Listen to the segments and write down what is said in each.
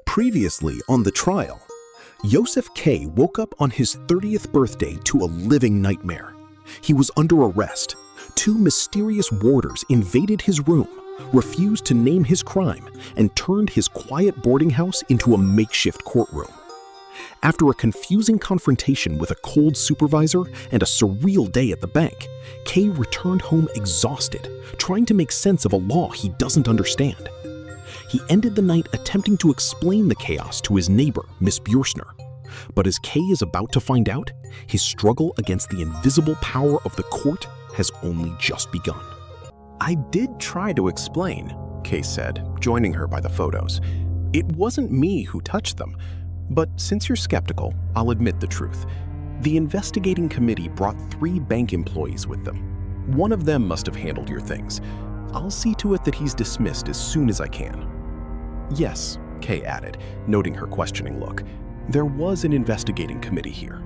Previously on the trial, Joseph K. woke up on his 30th birthday to a living nightmare. He was under arrest. Two mysterious warders invaded his room, refused to name his crime, and turned his quiet boarding house into a makeshift courtroom. After a confusing confrontation with a cold supervisor and a surreal day at the bank, K returned home exhausted, trying to make sense of a law he doesn't understand. He ended the night attempting to explain the chaos to his neighbor, Miss Björstner. But as K is about to find out, his struggle against the invisible power of the court has only just begun. I did try to explain, Kay said, joining her by the photos. It wasn't me who touched them. But since you're skeptical, I'll admit the truth. The investigating committee brought 3 bank employees with them. One of them must have handled your things. I'll see to it that he's dismissed as soon as I can. Yes, Kay added, noting her questioning look. There was an investigating committee here.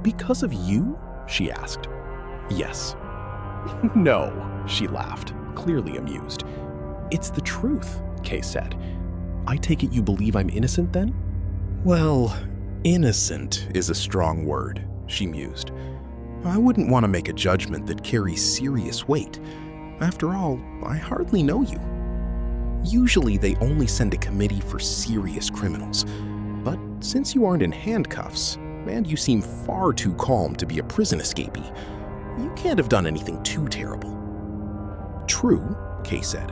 Because of you? She asked. Yes. No, she laughed, clearly amused. It's the truth, Kay said. I take it you believe I'm innocent then? Well, innocent is a strong word, she mused. I wouldn't want to make a judgment that carries serious weight. After all, I hardly know you. Usually they only send a committee for serious criminals. But since you aren't in handcuffs, and you seem far too calm to be a prison escapee, you can't have done anything too terrible. True, Kay said,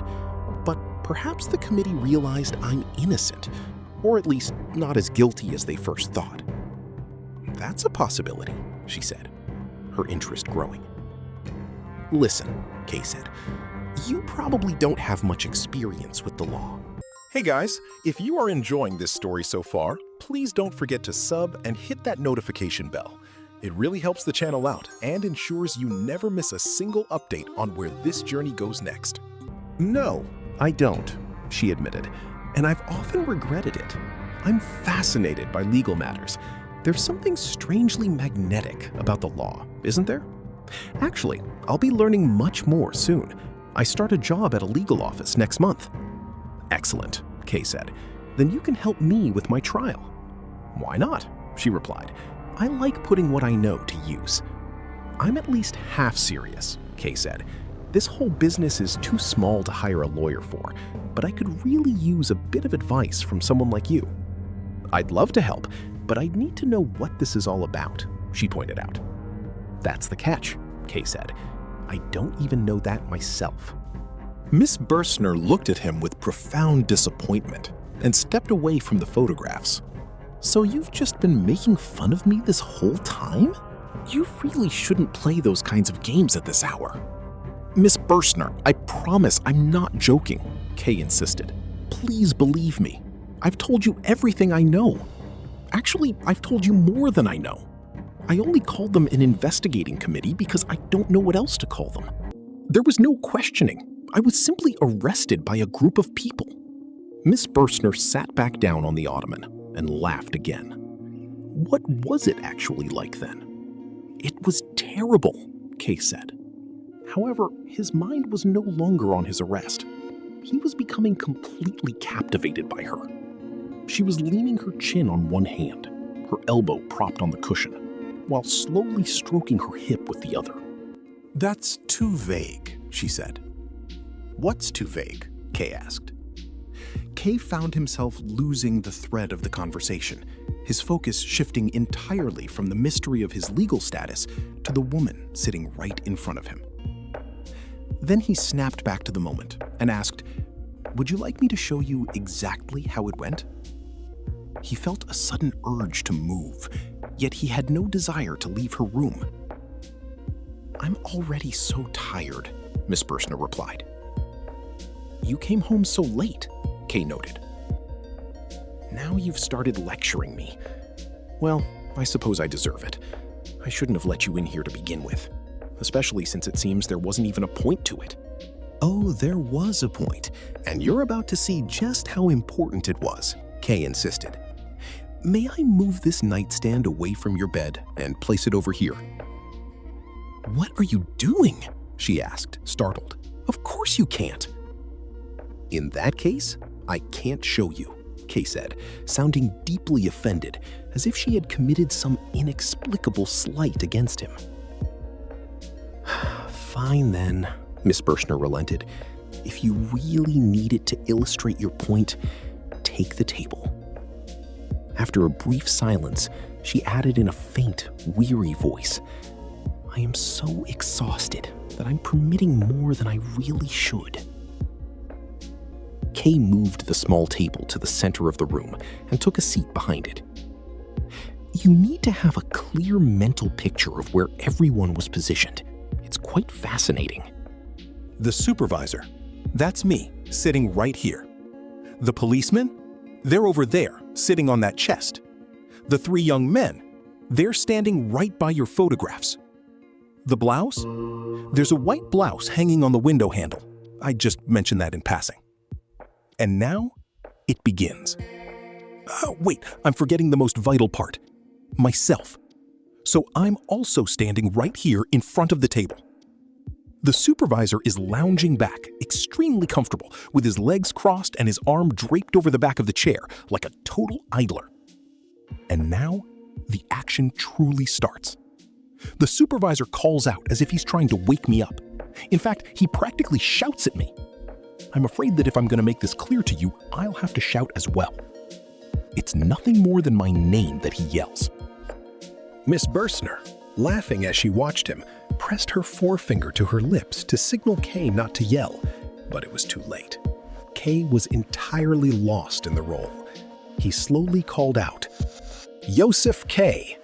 but perhaps the committee realized I'm innocent, or at least not as guilty as they first thought. That's a possibility, she said, her interest growing. Listen, Kay said, you probably don't have much experience with the law. Hey guys, if you are enjoying this story so far, please don't forget to sub and hit that notification bell. It really helps the channel out and ensures you never miss a single update on where this journey goes next. No, I don't, she admitted, and I've often regretted it. I'm fascinated by legal matters. There's something strangely magnetic about the law, isn't there? Actually, I'll be learning much more soon. I start a job at a legal office next month. Excellent, Kay said. Then you can help me with my trial. Why not? She replied. I like putting what I know to use. I'm at least half serious, Kay said. This whole business is too small to hire a lawyer for, but I could really use a bit of advice from someone like you. I'd love to help, but I'd need to know what this is all about, she pointed out. That's the catch, Kay said. I don't even know that myself. Miss Björstner looked at him with profound disappointment and stepped away from the photographs. So you've just been making fun of me this whole time? You really shouldn't play those kinds of games at this hour. Miss Björstner, I promise I'm not joking, Kay insisted. Please believe me. I've told you everything I know. Actually, I've told you more than I know. I only called them an investigating committee because I don't know what else to call them. There was no questioning. I was simply arrested by a group of people. Miss Björstner sat back down on the ottoman and laughed again. What was it actually like then? It was terrible, Kay said. However, his mind was no longer on his arrest. He was becoming completely captivated by her. She was leaning her chin on one hand, her elbow propped on the cushion, while slowly stroking her hip with the other. That's too vague, she said. What's too vague? Kay asked. Kay found himself losing the thread of the conversation, his focus shifting entirely from the mystery of his legal status to the woman sitting right in front of him. Then he snapped back to the moment and asked, "Would you like me to show you exactly how it went?" He felt a sudden urge to move, yet he had no desire to leave her room. "I'm already so tired," Miss Björstner replied. "You came home so late," Kay noted. "Now you've started lecturing me. Well, I suppose I deserve it. I shouldn't have let you in here to begin with, especially since it seems there wasn't even a point to it." "Oh, there was a point, and you're about to see just how important it was," Kay insisted. "May I move this nightstand away from your bed and place it over here?" "What are you doing?" she asked, startled. "Of course you can't." "In that case, I can't show you," Kay said, sounding deeply offended, as if she had committed some inexplicable slight against him. Fine then, Miss Birchner relented. If you really need it to illustrate your point, take the table. After a brief silence, she added in a faint, weary voice, I am so exhausted that I'm permitting more than I really should. Kay moved the small table to the center of the room and took a seat behind it. You need to have a clear mental picture of where everyone was positioned. It's quite fascinating. The supervisor, that's me, sitting right here. The policemen, they're over there, sitting on that chest. The three young men, they're standing right by your photographs. The blouse? There's a white blouse hanging on the window handle. I just mentioned that in passing. And now, it begins. Oh, wait, I'm forgetting the most vital part. Myself. So I'm also standing right here in front of the table. The supervisor is lounging back, extremely comfortable, with his legs crossed and his arm draped over the back of the chair, like a total idler. And now, the action truly starts. The supervisor calls out as if he's trying to wake me up. In fact, he practically shouts at me. I'm afraid that if I'm going to make this clear to you, I'll have to shout as well. It's nothing more than my name that he yells. Miss Birchner, laughing as she watched him, pressed her forefinger to her lips to signal Kay not to yell, but it was too late. Kay was entirely lost in the role. He slowly called out, Yosef K.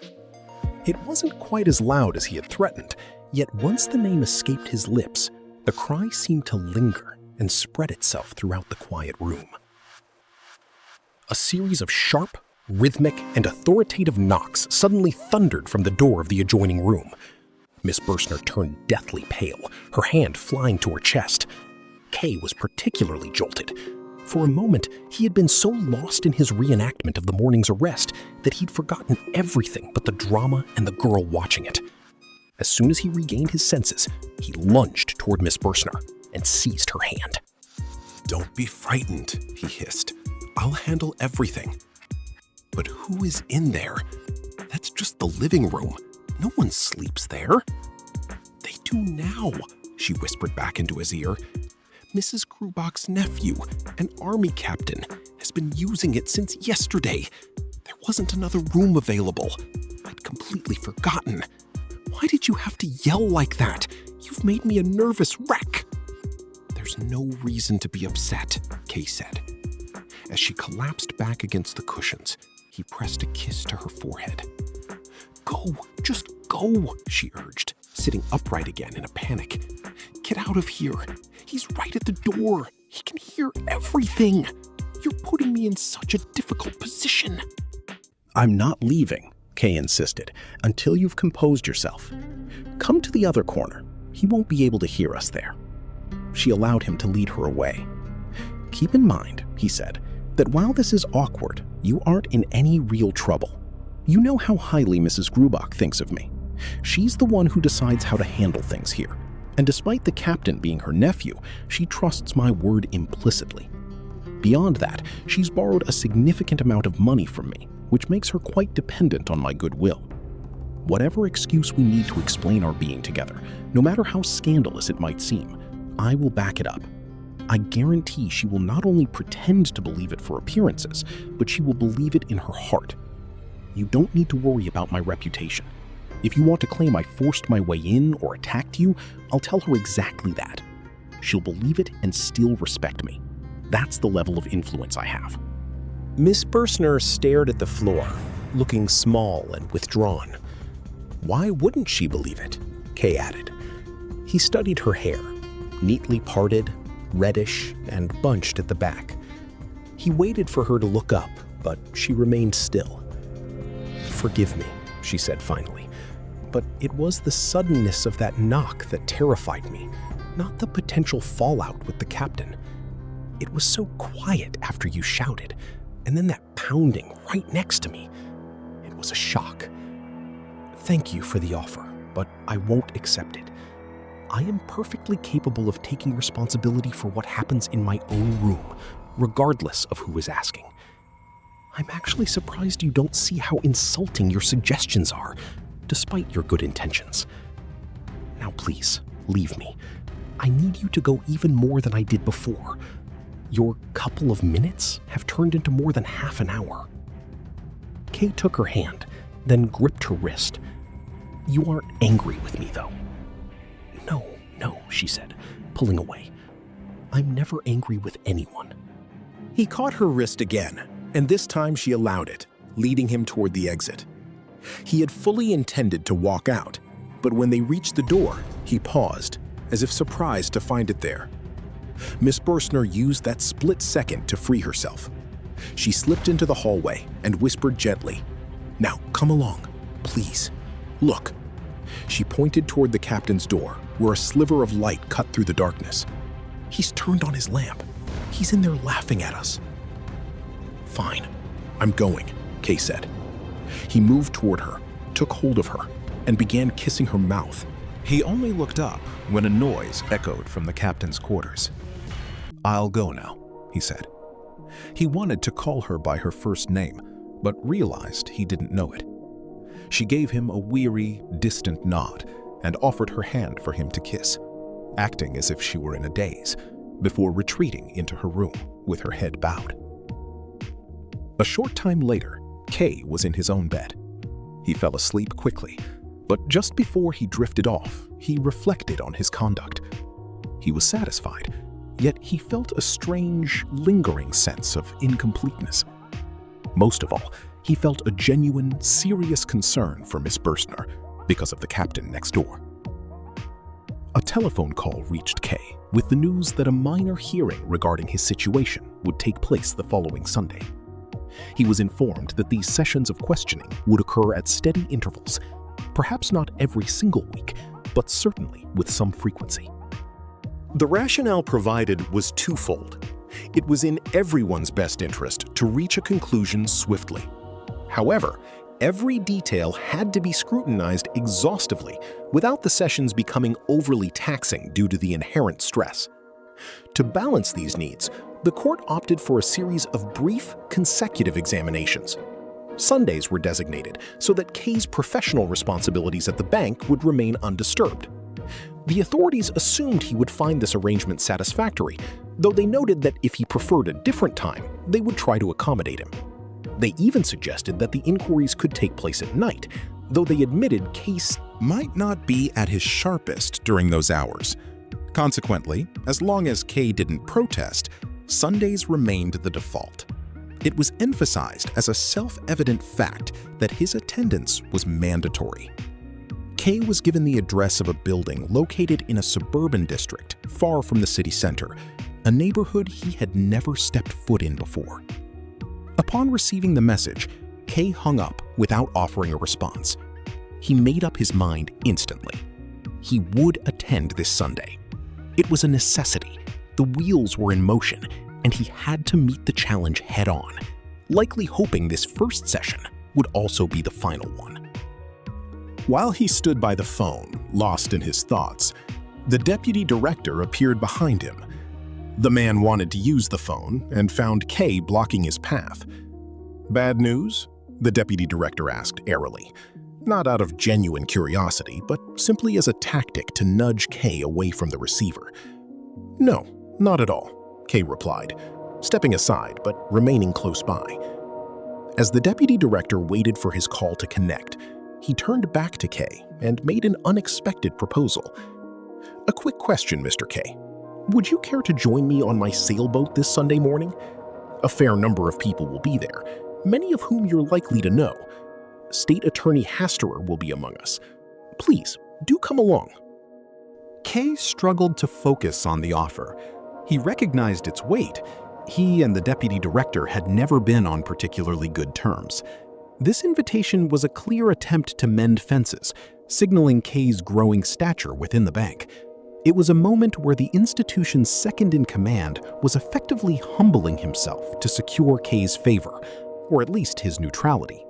It wasn't quite as loud as he had threatened, yet once the name escaped his lips, the cry seemed to linger and spread itself throughout the quiet room. A series of sharp, rhythmic, and authoritative knocks suddenly thundered from the door of the adjoining room. Miss Birchner turned deathly pale, her hand flying to her chest. Kay was particularly jolted. For a moment, he had been so lost in his reenactment of the morning's arrest that he'd forgotten everything but the drama and the girl watching it. As soon as he regained his senses, he lunged toward Miss Birchner and seized her hand. Don't be frightened, he hissed. I'll handle everything. But who is in there? That's just the living room. No one sleeps there. They do now, she whispered back into his ear. Mrs. Grubach's nephew, an army captain, has been using it since yesterday. There wasn't another room available. I'd completely forgotten. Why did you have to yell like that? You've made me a nervous wreck. There's no reason to be upset, Kay said. As she collapsed back against the cushions, he pressed a kiss to her forehead. Go, just go, she urged, sitting upright again in a panic. Get out of here. He's right at the door. He can hear everything. You're putting me in such a difficult position. I'm not leaving, Kay insisted, until you've composed yourself. Come to the other corner. He won't be able to hear us there. She allowed him to lead her away. Keep in mind, he said, that while this is awkward, you aren't in any real trouble. You know how highly Mrs. Grubach thinks of me. She's the one who decides how to handle things here. And despite the captain being her nephew, she trusts my word implicitly. Beyond that, she's borrowed a significant amount of money from me, which makes her quite dependent on my goodwill. Whatever excuse we need to explain our being together, no matter how scandalous it might seem, I will back it up. I guarantee she will not only pretend to believe it for appearances, but she will believe it in her heart. You don't need to worry about my reputation. If you want to claim I forced my way in or attacked you, I'll tell her exactly that. She'll believe it and still respect me. That's the level of influence I have. Miss Birchner stared at the floor, looking small and withdrawn. Why wouldn't she believe it? Kay added. He studied her hair, neatly parted, reddish, and bunched at the back. He waited for her to look up, but she remained still. Forgive me, she said finally, but it was the suddenness of that knock that terrified me, not the potential fallout with the captain. It was so quiet after you shouted, and then that pounding right next to me. It was a shock. Thank you for the offer, but I won't accept it. I am perfectly capable of taking responsibility for what happens in my own room, regardless of who is asking. I'm actually surprised you don't see how insulting your suggestions are, despite your good intentions. Now please, leave me. I need you to go even more than I did before. Your couple of minutes have turned into more than half an hour. Kay took her hand, then gripped her wrist. You aren't angry with me, though. No, she said, pulling away. I'm never angry with anyone. He caught her wrist again, and this time she allowed it, leading him toward the exit. He had fully intended to walk out, but when they reached the door, he paused, as if surprised to find it there. Miss Berstner used that split second to free herself. She slipped into the hallway and whispered gently, "Now, come along, please. Look." She pointed toward the captain's door, where a sliver of light cut through the darkness. "He's turned on his lamp. He's in there laughing at us." "Fine, I'm going," Kay said. He moved toward her, took hold of her, and began kissing her mouth. He only looked up when a noise echoed from the captain's quarters. "I'll go now," he said. He wanted to call her by her first name, but realized he didn't know it. She gave him a weary, distant nod and offered her hand for him to kiss, acting as if she were in a daze, before retreating into her room with her head bowed. A short time later, Kay was in his own bed. He fell asleep quickly, but just before he drifted off, he reflected on his conduct. He was satisfied, yet he felt a strange, lingering sense of incompleteness. Most of all, he felt a genuine, serious concern for Miss Berstner because of the captain next door. A telephone call reached Kay with the news that a minor hearing regarding his situation would take place the following Sunday. He was informed that these sessions of questioning would occur at steady intervals, perhaps not every single week, but certainly with some frequency. The rationale provided was twofold. It was in everyone's best interest to reach a conclusion swiftly. However, every detail had to be scrutinized exhaustively without the sessions becoming overly taxing due to the inherent stress. To balance these needs, the court opted for a series of brief, consecutive examinations. Sundays were designated so that Kay's professional responsibilities at the bank would remain undisturbed. The authorities assumed he would find this arrangement satisfactory, though they noted that if he preferred a different time, they would try to accommodate him. They even suggested that the inquiries could take place at night, though they admitted Case might not be at his sharpest during those hours. Consequently, as long as Kay didn't protest, Sundays remained the default. It was emphasized as a self-evident fact that his attendance was mandatory. Kay was given the address of a building located in a suburban district far from the city center, a neighborhood he had never stepped foot in before. Upon receiving the message, Kay hung up without offering a response. He made up his mind instantly. He would attend this Sunday. It was a necessity. The wheels were in motion, and he had to meet the challenge head-on, likely hoping this first session would also be the final one. While he stood by the phone, lost in his thoughts, the deputy director appeared behind him. The man wanted to use the phone and found Kay blocking his path. "Bad news?" the deputy director asked airily, not out of genuine curiosity, but simply as a tactic to nudge Kay away from the receiver. "No, not at all," Kay replied, stepping aside but remaining close by. As the deputy director waited for his call to connect, he turned back to Kay and made an unexpected proposal. "A quick question, Mr. Kay. Would you care to join me on my sailboat this Sunday morning? A fair number of people will be there, many of whom you're likely to know. State Attorney Hasterer will be among us. Please, do come along." Kay struggled to focus on the offer. He recognized its weight. He and the deputy director had never been on particularly good terms. This invitation was a clear attempt to mend fences, signaling Kay's growing stature within the bank. It was a moment where the institution's second-in-command was effectively humbling himself to secure Kay's favor, or at least his neutrality.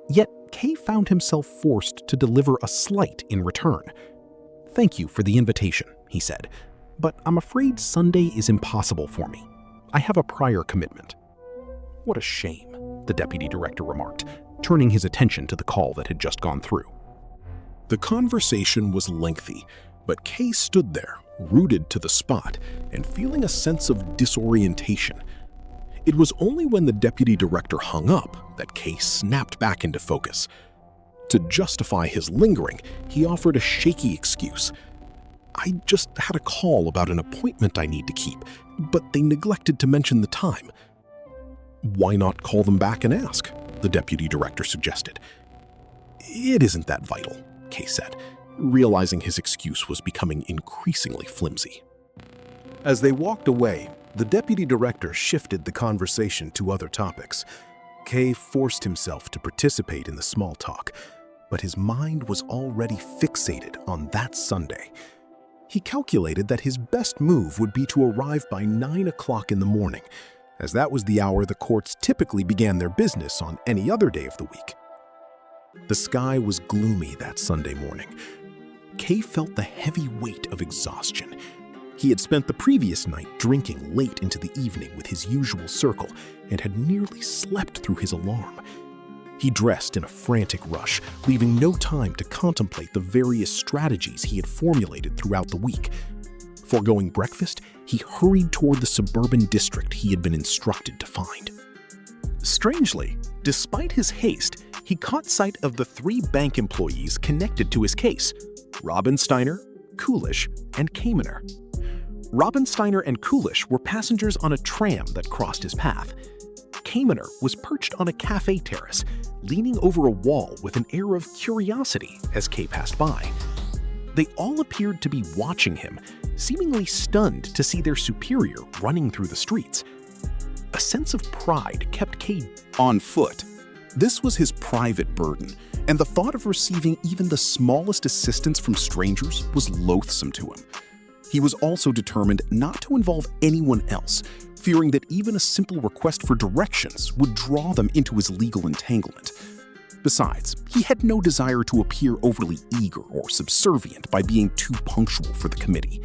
Yet Kay found himself forced to deliver a slight in return. "Thank you for the invitation," he said, "but I'm afraid Sunday is impossible for me. I have a prior commitment." What a shame, the deputy director remarked, turning his attention to the call that had just gone through. The conversation was lengthy, but Kay stood there, rooted to the spot and feeling a sense of disorientation. It was only when the deputy director hung up that Kay snapped back into focus. To justify his lingering, he offered a shaky excuse. "I just had a call about an appointment I need to keep, but they neglected to mention the time." "Why not call them back and ask?" the deputy director suggested. "It isn't that vital," Kay said, realizing his excuse was becoming increasingly flimsy. As they walked away, the deputy director shifted the conversation to other topics. Kay forced himself to participate in the small talk, but his mind was already fixated on that Sunday. He calculated that his best move would be to arrive by 9 o'clock in the morning, as that was the hour the courts typically began their business on any other day of the week. The sky was gloomy that Sunday morning. Kay felt the heavy weight of exhaustion. He had spent the previous night drinking late into the evening with his usual circle and had nearly slept through his alarm. He dressed in a frantic rush, leaving no time to contemplate the various strategies he had formulated throughout the week. Foregoing breakfast, he hurried toward the suburban district he had been instructed to find. Strangely, despite his haste, he caught sight of the 3 bank employees connected to his case: Robinsteiner, Coolish, and Kamener. Robinsteiner and Coolish were passengers on a tram that crossed his path. Kamener was perched on a cafe terrace, leaning over a wall with an air of curiosity as Kay passed by. They all appeared to be watching him, seemingly stunned to see their superior running through the streets. A sense of pride kept Kay on foot. This was his private burden, and the thought of receiving even the smallest assistance from strangers was loathsome to him. He was also determined not to involve anyone else, fearing that even a simple request for directions would draw them into his legal entanglement. Besides, he had no desire to appear overly eager or subservient by being too punctual for the committee.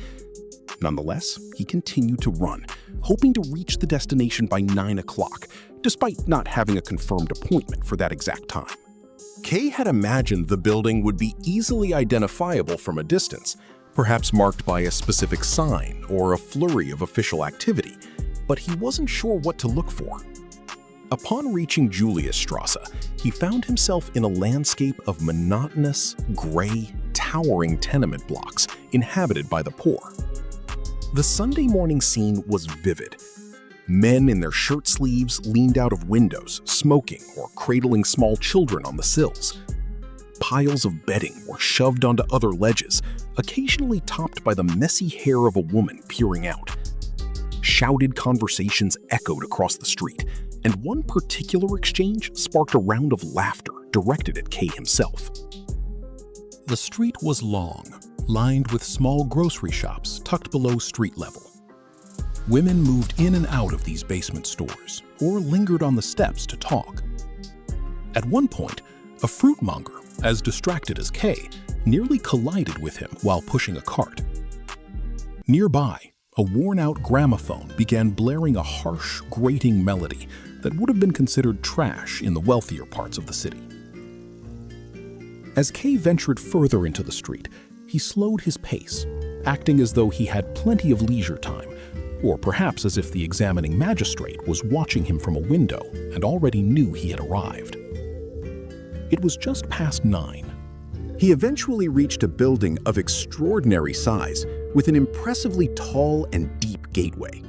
Nonetheless, he continued to run, hoping to reach the destination by 9 o'clock, despite not having a confirmed appointment for that exact time. Kay had imagined the building would be easily identifiable from a distance, perhaps marked by a specific sign or a flurry of official activity, but he wasn't sure what to look for. Upon reaching Juliusstrasse, he found himself in a landscape of monotonous, gray, towering tenement blocks inhabited by the poor. The Sunday morning scene was vivid. Men in their shirt sleeves leaned out of windows, smoking or cradling small children on the sills. Piles of bedding were shoved onto other ledges, occasionally topped by the messy hair of a woman peering out. Shouted conversations echoed across the street, and one particular exchange sparked a round of laughter directed at Kay himself. The street was long, lined with small grocery shops tucked below street level. Women moved in and out of these basement stores or lingered on the steps to talk. At one point, a fruitmonger, as distracted as Kay, nearly collided with him while pushing a cart. Nearby, a worn-out gramophone began blaring a harsh, grating melody that would have been considered trash in the wealthier parts of the city. As Kay ventured further into the street, he slowed his pace, acting as though he had plenty of leisure time, or perhaps as if the examining magistrate was watching him from a window and already knew he had arrived. It was just past 9. He eventually reached a building of extraordinary size with an impressively tall and deep gateway.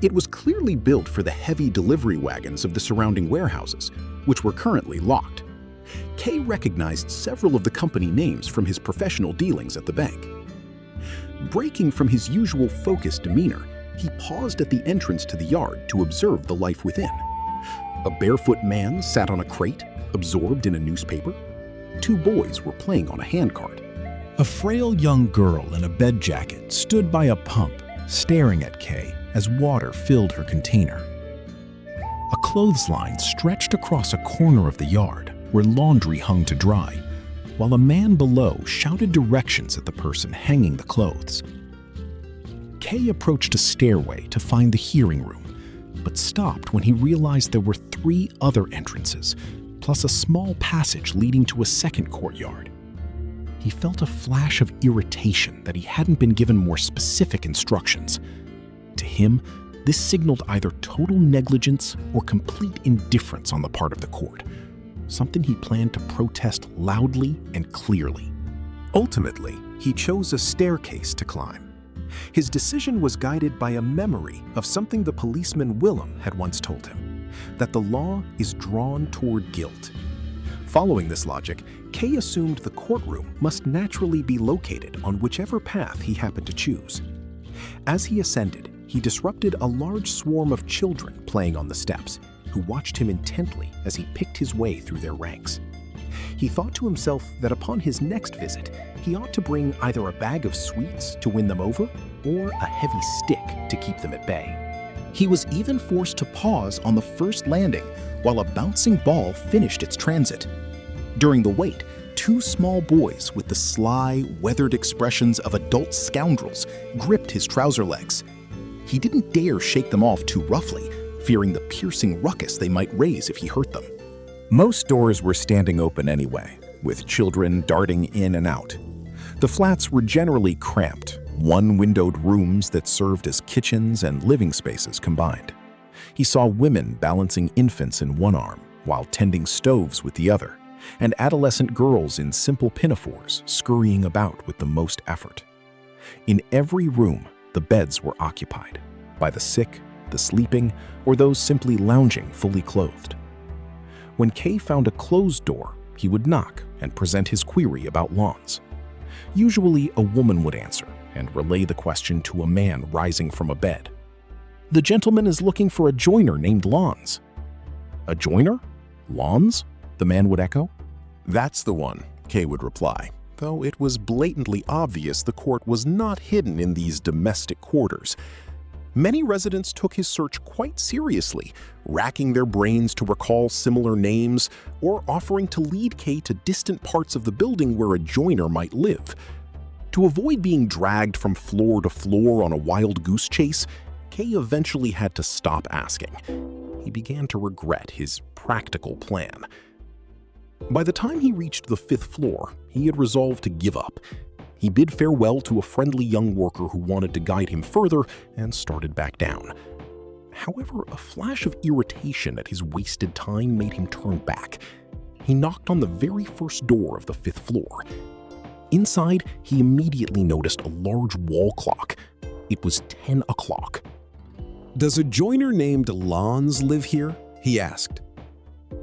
It was clearly built for the heavy delivery wagons of the surrounding warehouses, which were currently locked. Kay recognized several of the company names from his professional dealings at the bank. Breaking from his usual focused demeanor, he paused at the entrance to the yard to observe the life within. A barefoot man sat on a crate, absorbed in a newspaper. 2 boys were playing on a handcart. A frail young girl in a bed jacket stood by a pump, staring at Kay as water filled her container. A clothesline stretched across a corner of the yard where laundry hung to dry, while a man below shouted directions at the person hanging the clothes. Kay approached a stairway to find the hearing room, but stopped when he realized there were 3 other entrances, plus a small passage leading to a second courtyard. He felt a flash of irritation that he hadn't been given more specific instructions. To him, this signaled either total negligence or complete indifference on the part of the court, something he planned to protest loudly and clearly. Ultimately, he chose a staircase to climb. His decision was guided by a memory of something the policeman Willem had once told him, that the law is drawn toward guilt. Following this logic, Kay assumed the courtroom must naturally be located on whichever path he happened to choose. As he ascended, he disrupted a large swarm of children playing on the steps, who watched him intently as he picked his way through their ranks. He thought to himself that upon his next visit, he ought to bring either a bag of sweets to win them over or a heavy stick to keep them at bay. He was even forced to pause on the first landing while a bouncing ball finished its transit. During the wait, 2 small boys with the sly, weathered expressions of adult scoundrels gripped his trouser legs. He didn't dare shake them off too roughly, fearing the piercing ruckus they might raise if he hurt them. Most doors were standing open anyway, with children darting in and out. The flats were generally cramped, one-windowed rooms that served as kitchens and living spaces combined. He saw women balancing infants in one arm while tending stoves with the other, and adolescent girls in simple pinafores scurrying about with the most effort. In every room, the beds were occupied by the sick, the sleeping, or those simply lounging fully clothed. When Kay found a closed door, he would knock and present his query about lawns. Usually, a woman would answer and relay the question to a man rising from a bed. "The gentleman is looking for a joiner named Lawns." "A joiner? Lawns?" the man would echo. That's the one, Kay would reply, though it was blatantly obvious the court was not hidden in these domestic quarters. Many residents took his search quite seriously, racking their brains to recall similar names or offering to lead Kay to distant parts of the building where a joiner might live. To avoid being dragged from floor to floor on a wild goose chase, Kay eventually had to stop asking. He began to regret his practical plan. By the time he reached the 5th floor, he had resolved to give up. He bid farewell to a friendly young worker who wanted to guide him further and started back down. However, a flash of irritation at his wasted time made him turn back. He knocked on the very first door of the 5th floor. Inside, he immediately noticed a large wall clock. It was 10 o'clock. "Does a joiner named Lawns live here?" he asked.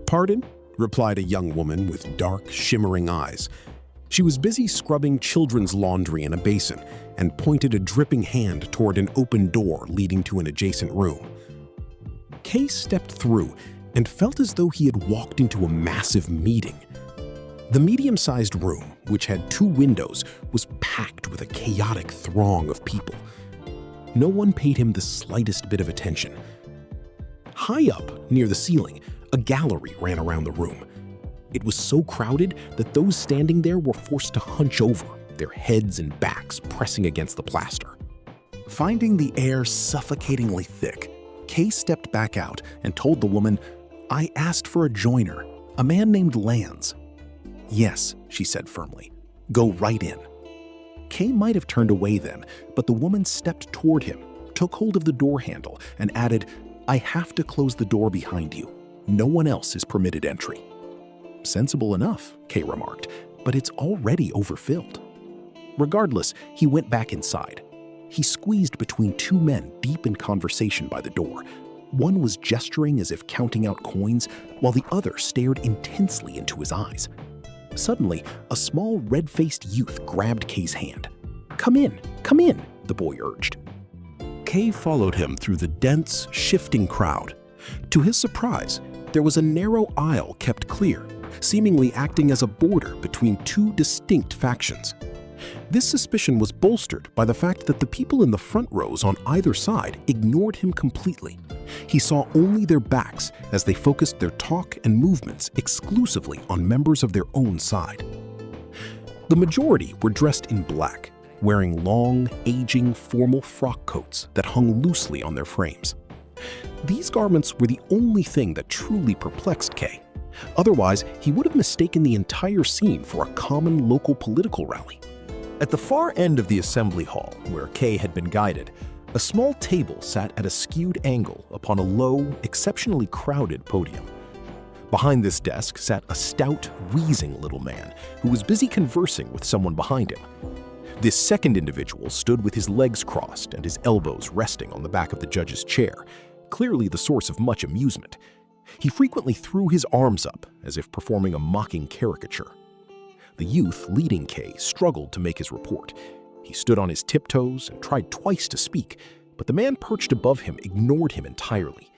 "Pardon?" replied a young woman with dark, shimmering eyes. She was busy scrubbing children's laundry in a basin and pointed a dripping hand toward an open door leading to an adjacent room. Kay stepped through and felt as though he had walked into a massive meeting. The medium-sized room, which had 2 windows, was packed with a chaotic throng of people. No one paid him the slightest bit of attention. High up, near the ceiling, a gallery ran around the room. It was so crowded that those standing there were forced to hunch over, their heads and backs pressing against the plaster. Finding the air suffocatingly thick, Kay stepped back out and told the woman, "I asked for a joiner, a man named Lans." "Yes," she said firmly. "Go right in." Kay might have turned away then, but the woman stepped toward him, took hold of the door handle, and added, "I have to close the door behind you. No one else is permitted entry." "Sensible enough," Kay remarked, "but it's already overfilled." Regardless, he went back inside. He squeezed between 2 men deep in conversation by the door. One was gesturing as if counting out coins, while the other stared intensely into his eyes. Suddenly, a small red-faced youth grabbed Kay's hand. Come in," the boy urged. Kay followed him through the dense, shifting crowd. To his surprise, there was a narrow aisle kept clear, seemingly acting as a border between 2 distinct factions. This suspicion was bolstered by the fact that the people in the front rows on either side ignored him completely. He saw only their backs as they focused their talk and movements exclusively on members of their own side. The majority were dressed in black, wearing long, aging, formal frock coats that hung loosely on their frames. These garments were the only thing that truly perplexed Kay. Otherwise, he would have mistaken the entire scene for a common local political rally. At the far end of the assembly hall, where Kay had been guided, a small table sat at a skewed angle upon a low, exceptionally crowded podium. Behind this desk sat a stout, wheezing little man who was busy conversing with someone behind him. This second individual stood with his legs crossed and his elbows resting on the back of the judge's chair, clearly the source of much amusement. He frequently threw his arms up, as if performing a mocking caricature. The youth leading Kay struggled to make his report. He stood on his tiptoes and tried twice to speak, but the man perched above him ignored him entirely.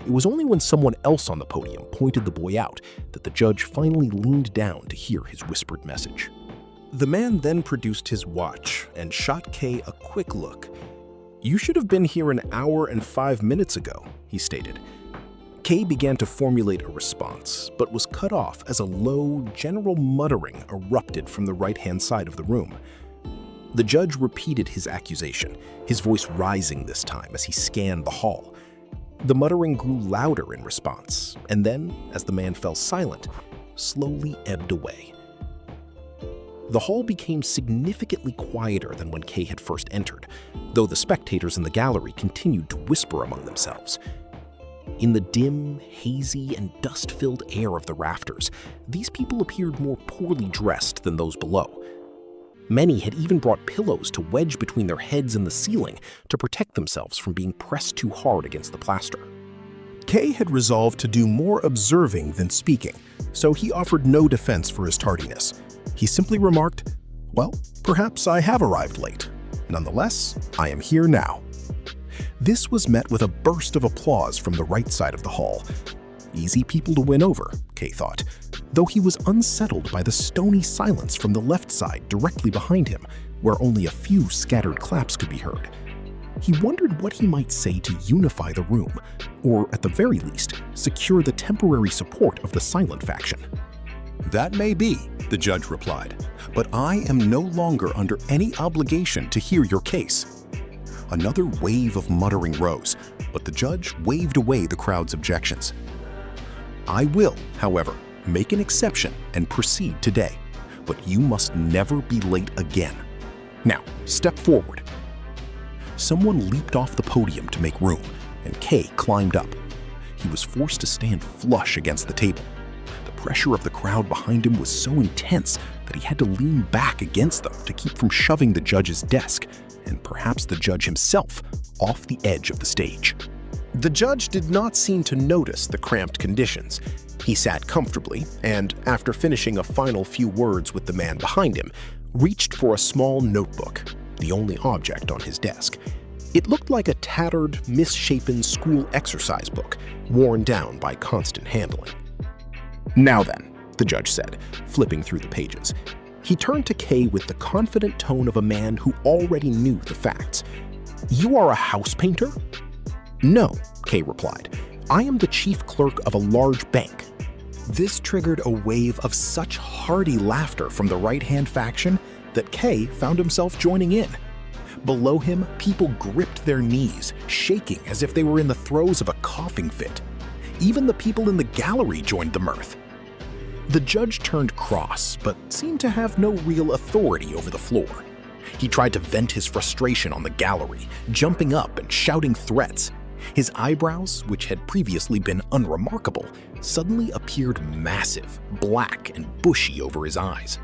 It was only when someone else on the podium pointed the boy out that the judge finally leaned down to hear his whispered message. The man then produced his watch and shot Kay a quick look. "You should have been here an hour and 5 minutes ago," he stated. Kay began to formulate a response, but was cut off as a low, general muttering erupted from the right-hand side of the room. The judge repeated his accusation, his voice rising this time as he scanned the hall. The muttering grew louder in response, and then, as the man fell silent, slowly ebbed away. The hall became significantly quieter than when Kay had first entered, though the spectators in the gallery continued to whisper among themselves. In the dim, hazy, and dust-filled air of the rafters, these people appeared more poorly dressed than those below. Many had even brought pillows to wedge between their heads and the ceiling to protect themselves from being pressed too hard against the plaster. Kay had resolved to do more observing than speaking, so he offered no defense for his tardiness. He simply remarked, "Well, perhaps I have arrived late. Nonetheless, I am here now." This was met with a burst of applause from the right side of the hall. Easy people to win over, Kay thought, though he was unsettled by the stony silence from the left side directly behind him, where only a few scattered claps could be heard. He wondered what he might say to unify the room, or at the very least, secure the temporary support of the silent faction. "That may be," the judge replied, "but I am no longer under any obligation to hear your case." Another wave of muttering rose, but the judge waved away the crowd's objections. "I will, however, make an exception and proceed today, but you must never be late again. Now, step forward." Someone leaped off the podium to make room, and Kay climbed up. He was forced to stand flush against the table. The pressure of the crowd behind him was so intense that he had to lean back against them to keep from shoving the judge's desk, and perhaps the judge himself, off the edge of the stage. The judge did not seem to notice the cramped conditions. He sat comfortably and, after finishing a final few words with the man behind him, reached for a small notebook, the only object on his desk. It looked like a tattered, misshapen school exercise book, worn down by constant handling. "Now then," the judge said, flipping through the pages. He turned to Kay with the confident tone of a man who already knew the facts. "You are a house painter?" "No," Kay replied. "I am the chief clerk of a large bank." This triggered a wave of such hearty laughter from the right-hand faction that Kay found himself joining in. Below him, people gripped their knees, shaking as if they were in the throes of a coughing fit. Even the people in the gallery joined the mirth. The judge turned cross, but seemed to have no real authority over the floor. He tried to vent his frustration on the gallery, jumping up and shouting threats. His eyebrows, which had previously been unremarkable, suddenly appeared massive, black, and bushy over his eyes.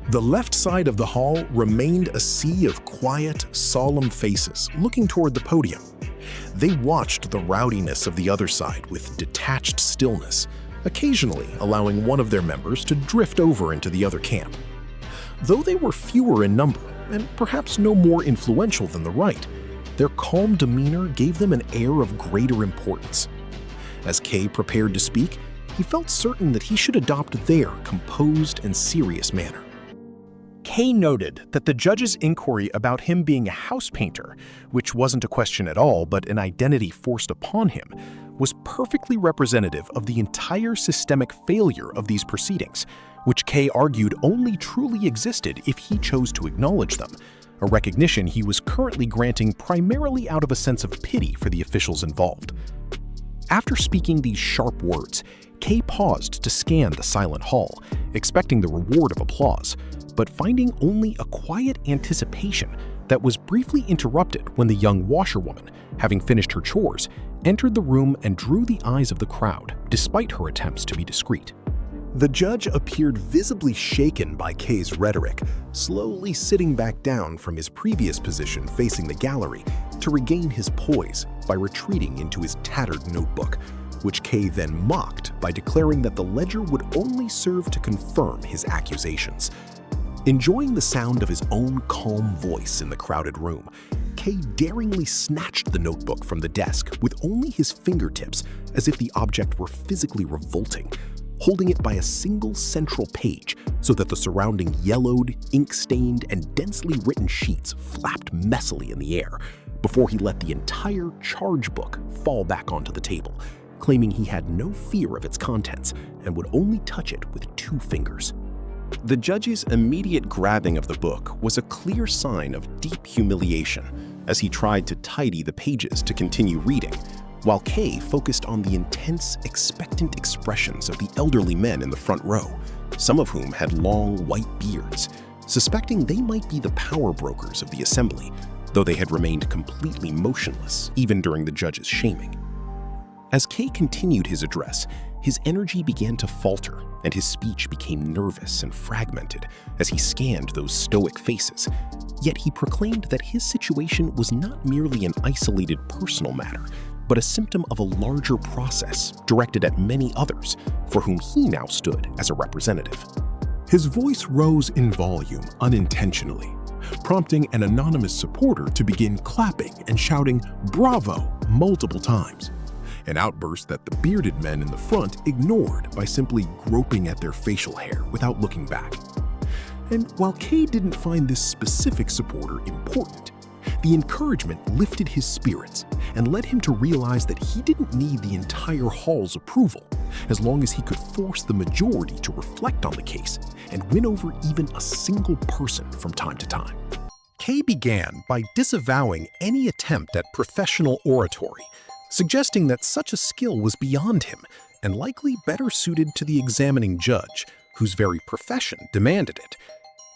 The left side of the hall remained a sea of quiet, solemn faces looking toward the podium. They watched the rowdiness of the other side with detached stillness, occasionally allowing one of their members to drift over into the other camp. Though they were fewer in number, and perhaps no more influential than the right, their calm demeanor gave them an air of greater importance. As Kay prepared to speak, he felt certain that he should adopt their composed and serious manner. Kay noted that the judge's inquiry about him being a house painter, which wasn't a question at all but an identity forced upon him, was perfectly representative of the entire systemic failure of these proceedings, which Kay argued only truly existed if he chose to acknowledge them. a recognition he was currently granting primarily out of a sense of pity for the officials involved. After speaking these sharp words, Kay paused to scan the silent hall, expecting the reward of applause, but finding only a quiet anticipation that was briefly interrupted when the young washerwoman, having finished her chores, entered the room and drew the eyes of the crowd, despite her attempts to be discreet. The judge appeared visibly shaken by Kay's rhetoric, slowly sitting back down from his previous position facing the gallery to regain his poise by retreating into his tattered notebook, which Kay then mocked by declaring that the ledger would only serve to confirm his accusations. Enjoying the sound of his own calm voice in the crowded room, Kay daringly snatched the notebook from the desk with only his fingertips as if the object were physically revolting, holding it by a single central page so that the surrounding yellowed, ink-stained, and densely written sheets flapped messily in the air before he let the entire charge book fall back onto the table, claiming he had no fear of its contents and would only touch it with 2 fingers. The judge's immediate grabbing of the book was a clear sign of deep humiliation as he tried to tidy the pages to continue reading, while Kay focused on the intense, expectant expressions of the elderly men in the front row, some of whom had long, white beards, suspecting they might be the power brokers of the assembly, though they had remained completely motionless even during the judge's shaming. As Kay continued his address, his energy began to falter and his speech became nervous and fragmented as he scanned those stoic faces. Yet he proclaimed that his situation was not merely an isolated personal matter, but a symptom of a larger process directed at many others for whom he now stood as a representative. His voice rose in volume unintentionally, prompting an anonymous supporter to begin clapping and shouting "Bravo" multiple times, an outburst that the bearded men in the front ignored by simply groping at their facial hair without looking back. And while Kay didn't find this specific supporter important, the encouragement lifted his spirits and led him to realize that he didn't need the entire hall's approval, as long as he could force the majority to reflect on the case and win over even a single person from time to time. Kay began by disavowing any attempt at professional oratory, suggesting that such a skill was beyond him and likely better suited to the examining judge, whose very profession demanded it.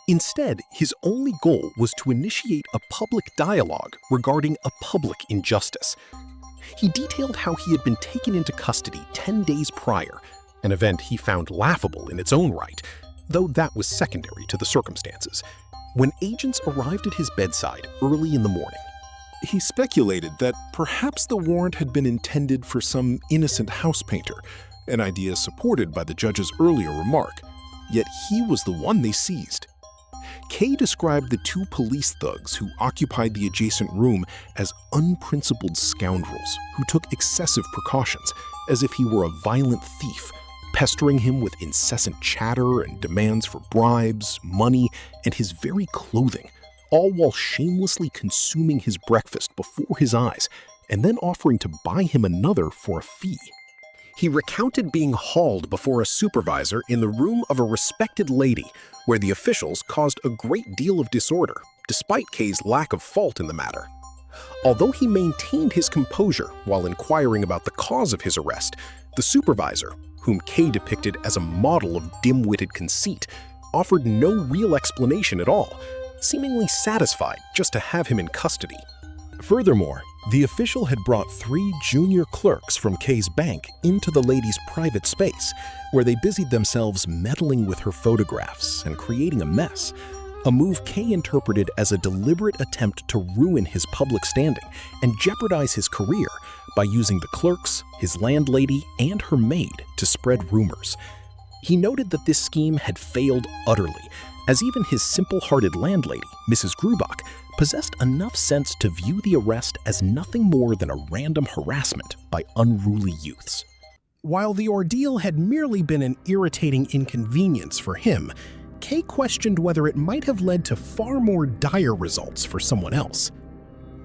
Instead, his only goal was to initiate a public dialogue regarding a public injustice. He detailed how he had been taken into custody 10 days prior, an event he found laughable in its own right, though that was secondary to the circumstances, when agents arrived at his bedside early in the morning. He speculated that perhaps the warrant had been intended for some innocent house painter, an idea supported by the judge's earlier remark, yet he was the one they seized. Kay described the 2 police thugs who occupied the adjacent room as unprincipled scoundrels who took excessive precautions, as if he were a violent thief, pestering him with incessant chatter and demands for bribes, money, and his very clothing, all while shamelessly consuming his breakfast before his eyes and then offering to buy him another for a fee. He recounted being hauled before a supervisor in the room of a respected lady, where the officials caused a great deal of disorder, despite Kay's lack of fault in the matter. Although he maintained his composure while inquiring about the cause of his arrest, the supervisor, whom Kay depicted as a model of dim-witted conceit, offered no real explanation at all, seemingly satisfied just to have him in custody. Furthermore, the official had brought 3 junior clerks from Kay's bank into the lady's private space, where they busied themselves meddling with her photographs and creating a mess, a move Kay interpreted as a deliberate attempt to ruin his public standing and jeopardize his career by using the clerks, his landlady, and her maid to spread rumors. He noted that this scheme had failed utterly, as even his simple-hearted landlady, Mrs. Grubach, possessed enough sense to view the arrest as nothing more than a random harassment by unruly youths. While the ordeal had merely been an irritating inconvenience for him, Kay questioned whether it might have led to far more dire results for someone else.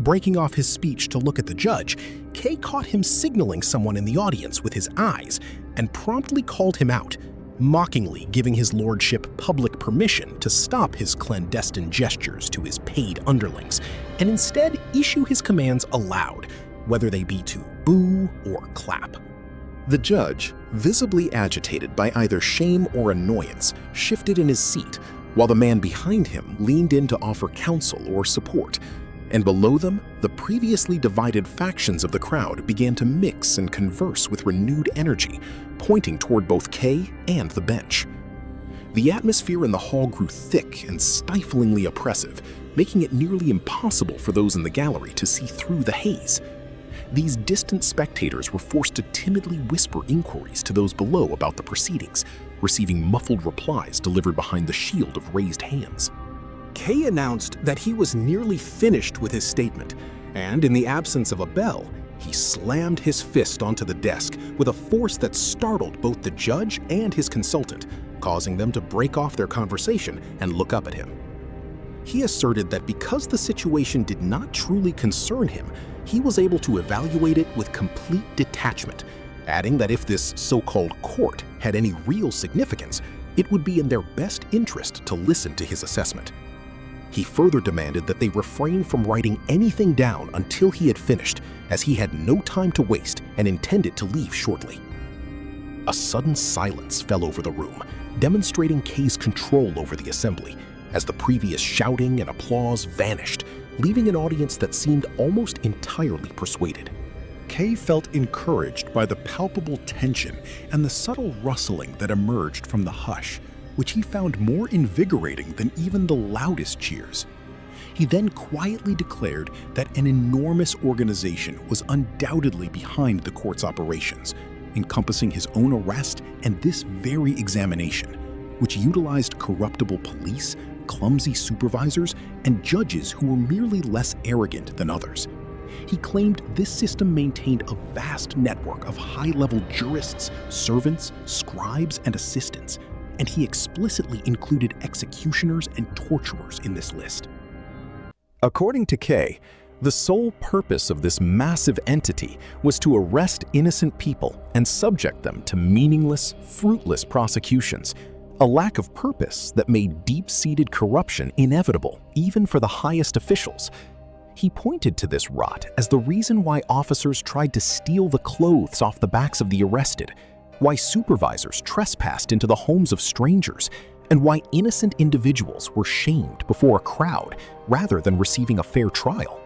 Breaking off his speech to look at the judge, Kay caught him signaling someone in the audience with his eyes and promptly called him out, mockingly giving his lordship public permission to stop his clandestine gestures to his paid underlings, and instead issue his commands aloud, whether they be to boo or clap. The judge, visibly agitated by either shame or annoyance, shifted in his seat, while the man behind him leaned in to offer counsel or support. And below them, the previously divided factions of the crowd began to mix and converse with renewed energy, pointing toward both Kay and the bench. The atmosphere in the hall grew thick and stiflingly oppressive, making it nearly impossible for those in the gallery to see through the haze. These distant spectators were forced to timidly whisper inquiries to those below about the proceedings, receiving muffled replies delivered behind the shield of raised hands. Kay announced that he was nearly finished with his statement, and in the absence of a bell, he slammed his fist onto the desk with a force that startled both the judge and his consultant, causing them to break off their conversation and look up at him. He asserted that because the situation did not truly concern him, he was able to evaluate it with complete detachment, adding that if this so-called court had any real significance, it would be in their best interest to listen to his assessment. He further demanded that they refrain from writing anything down until he had finished, as he had no time to waste and intended to leave shortly. A sudden silence fell over the room, demonstrating Kay's control over the assembly, as the previous shouting and applause vanished, leaving an audience that seemed almost entirely persuaded. Kay felt encouraged by the palpable tension and the subtle rustling that emerged from the hush, which he found more invigorating than even the loudest cheers. He then quietly declared that an enormous organization was undoubtedly behind the court's operations, encompassing his own arrest and this very examination, which utilized corruptible police, clumsy supervisors, and judges who were merely less arrogant than others. He claimed this system maintained a vast network of high-level jurists, servants, scribes, and assistants, and he explicitly included executioners and torturers in this list. According to Kay, the sole purpose of this massive entity was to arrest innocent people and subject them to meaningless, fruitless prosecutions, a lack of purpose that made deep-seated corruption inevitable even for the highest officials. He pointed to this rot as the reason why officers tried to steal the clothes off the backs of the arrested, why supervisors trespassed into the homes of strangers, and why innocent individuals were shamed before a crowd rather than receiving a fair trial.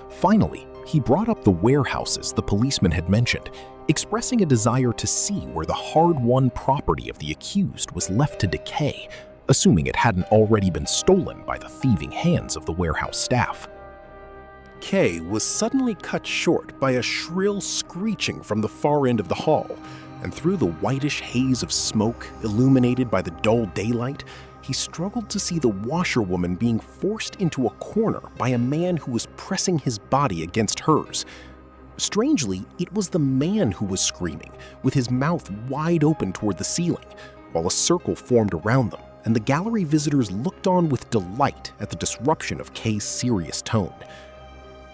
Finally, he brought up the warehouses the policeman had mentioned, expressing a desire to see where the hard-won property of the accused was left to decay, assuming it hadn't already been stolen by the thieving hands of the warehouse staff. Kay was suddenly cut short by a shrill screeching from the far end of the hall, and through the whitish haze of smoke illuminated by the dull daylight, he struggled to see the washerwoman being forced into a corner by a man who was pressing his body against hers. Strangely, it was the man who was screaming, with his mouth wide open toward the ceiling, while a circle formed around them, and the gallery visitors looked on with delight at the disruption of Kay's serious tone.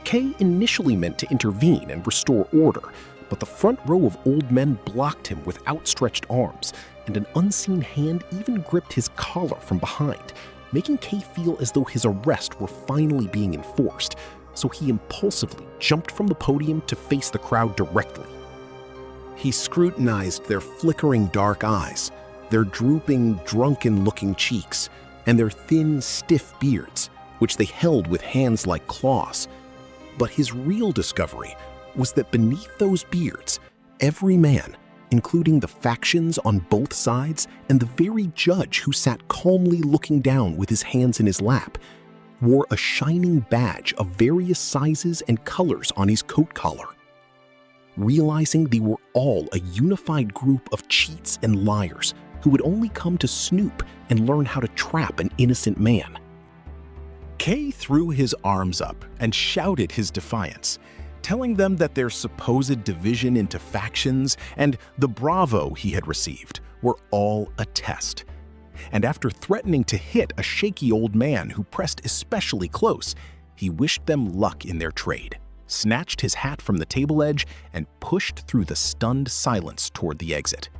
Kay initially meant to intervene and restore order, but the front row of old men blocked him with outstretched arms, and an unseen hand even gripped his collar from behind, making Kay feel as though his arrest were finally being enforced, so he impulsively jumped from the podium to face the crowd directly. He scrutinized their flickering dark eyes, their drooping, drunken-looking cheeks, and their thin, stiff beards, which they held with hands like claws. But his real discovery was that beneath those beards, every man, including the factions on both sides and the very judge who sat calmly looking down with his hands in his lap, wore a shining badge of various sizes and colors on his coat collar. Realizing they were all a unified group of cheats and liars who would only come to snoop and learn how to trap an innocent man. Kay threw his arms up and shouted his defiance, telling them that their supposed division into factions and the bravo he had received were all a test. And after threatening to hit a shaky old man who pressed especially close, he wished them luck in their trade, snatched his hat from the table edge, and pushed through the stunned silence toward the exit.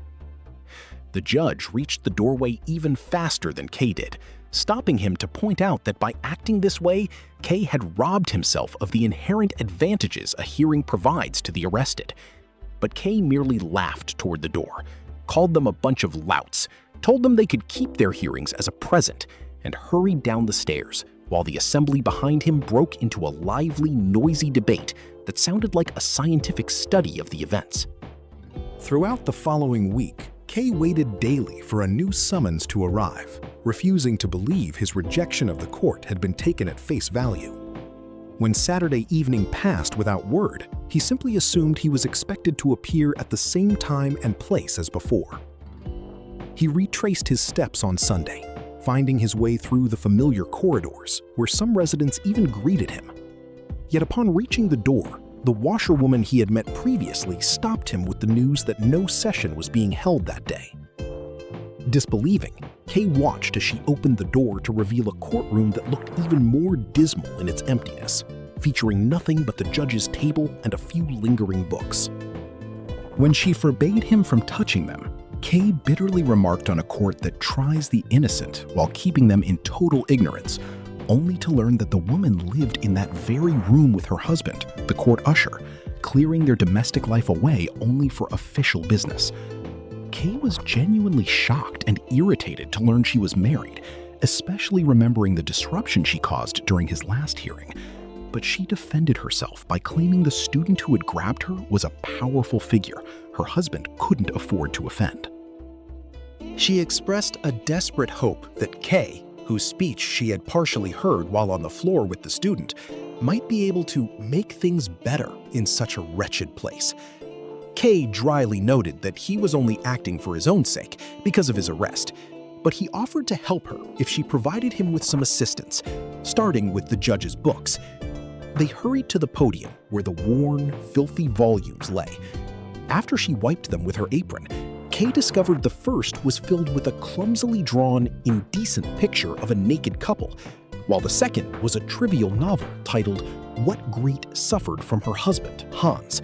The judge reached the doorway even faster than Kay did, stopping him to point out that by acting this way, Kay had robbed himself of the inherent advantages a hearing provides to the arrested. But Kay merely laughed toward the door, called them a bunch of louts, told them they could keep their hearings as a present, and hurried down the stairs, while the assembly behind him broke into a lively, noisy debate that sounded like a scientific study of the events. Throughout the following week, Kay waited daily for a new summons to arrive, refusing to believe his rejection of the court had been taken at face value. When Saturday evening passed without word, he simply assumed he was expected to appear at the same time and place as before. He retraced his steps on Sunday, finding his way through the familiar corridors, where some residents even greeted him. Yet upon reaching the door, the washerwoman he had met previously stopped him with the news that no session was being held that day. Disbelieving, Kay watched as she opened the door to reveal a courtroom that looked even more dismal in its emptiness, featuring nothing but the judge's table and a few lingering books. When she forbade him from touching them, Kay bitterly remarked on a court that tries the innocent while keeping them in total ignorance, only to learn that the woman lived in that very room with her husband, the court usher, clearing their domestic life away only for official business. Kay was genuinely shocked and irritated to learn she was married, especially remembering the disruption she caused during his last hearing. But she defended herself by claiming the student who had grabbed her was a powerful figure her husband couldn't afford to offend. She expressed a desperate hope that Kay, whose speech she had partially heard while on the floor with the student, might be able to make things better in such a wretched place. Kay dryly noted that he was only acting for his own sake because of his arrest, but he offered to help her if she provided him with some assistance, starting with the judge's books. They hurried to the podium where the worn, filthy volumes lay. After she wiped them with her apron, Kay discovered the first was filled with a clumsily drawn, indecent picture of a naked couple, while the second was a trivial novel titled What Great Suffered from Her Husband, Hans.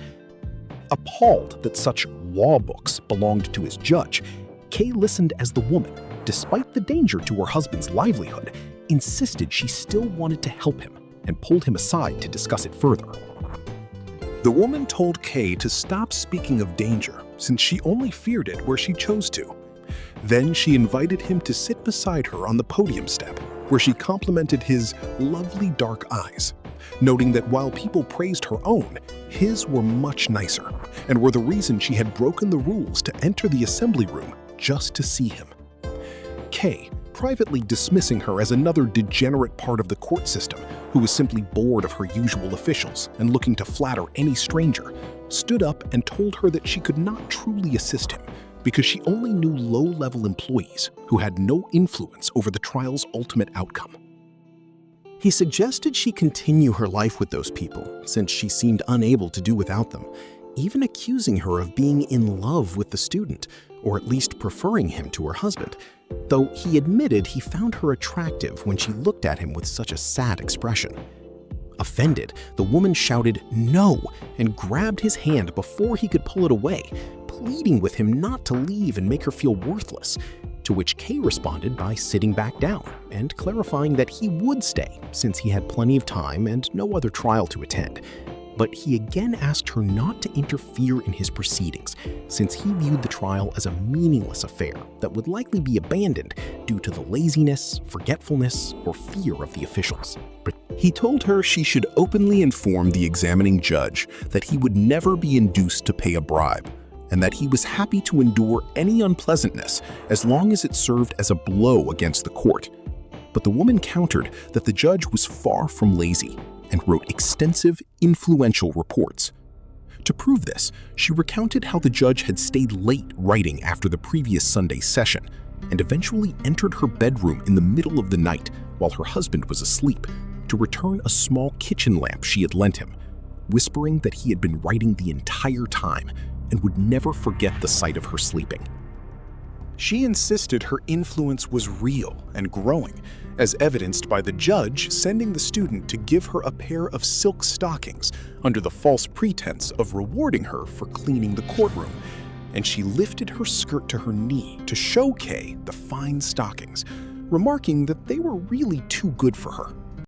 Appalled that such law books belonged to his judge, Kay listened as the woman, despite the danger to her husband's livelihood, insisted she still wanted to help him and pulled him aside to discuss it further. The woman told Kay to stop speaking of danger since she only feared it where she chose to. Then she invited him to sit beside her on the podium step, where she complimented his lovely dark eyes, noting that while people praised her own, his were much nicer and were the reason she had broken the rules to enter the assembly room just to see him. Kay, privately dismissing her as another degenerate part of the court system who was simply bored of her usual officials and looking to flatter any stranger, stood up and told her that she could not truly assist him because she only knew low-level employees who had no influence over the trial's ultimate outcome. He suggested she continue her life with those people since she seemed unable to do without them, even accusing her of being in love with the student, or at least preferring him to her husband, though he admitted he found her attractive when she looked at him with such a sad expression. Offended, the woman shouted "no" and grabbed his hand before he could pull it away, pleading with him not to leave and make her feel worthless, to which Kay responded by sitting back down and clarifying that he would stay since he had plenty of time and no other trial to attend. But he again asked her not to interfere in his proceedings, since he viewed the trial as a meaningless affair that would likely be abandoned due to the laziness, forgetfulness, or fear of the officials. But he told her she should openly inform the examining judge that he would never be induced to pay a bribe, and that he was happy to endure any unpleasantness as long as it served as a blow against the court. But the woman countered that the judge was far from lazy and wrote extensive, influential reports. To prove this, she recounted how the judge had stayed late writing after the previous Sunday session and eventually entered her bedroom in the middle of the night while her husband was asleep to return a small kitchen lamp she had lent him, whispering that he had been writing the entire time and would never forget the sight of her sleeping. She insisted her influence was real and growing, as evidenced by the judge sending the student to give her a pair of silk stockings under the false pretense of rewarding her for cleaning the courtroom, and she lifted her skirt to her knee to show Kay the fine stockings, remarking that they were really too good for her.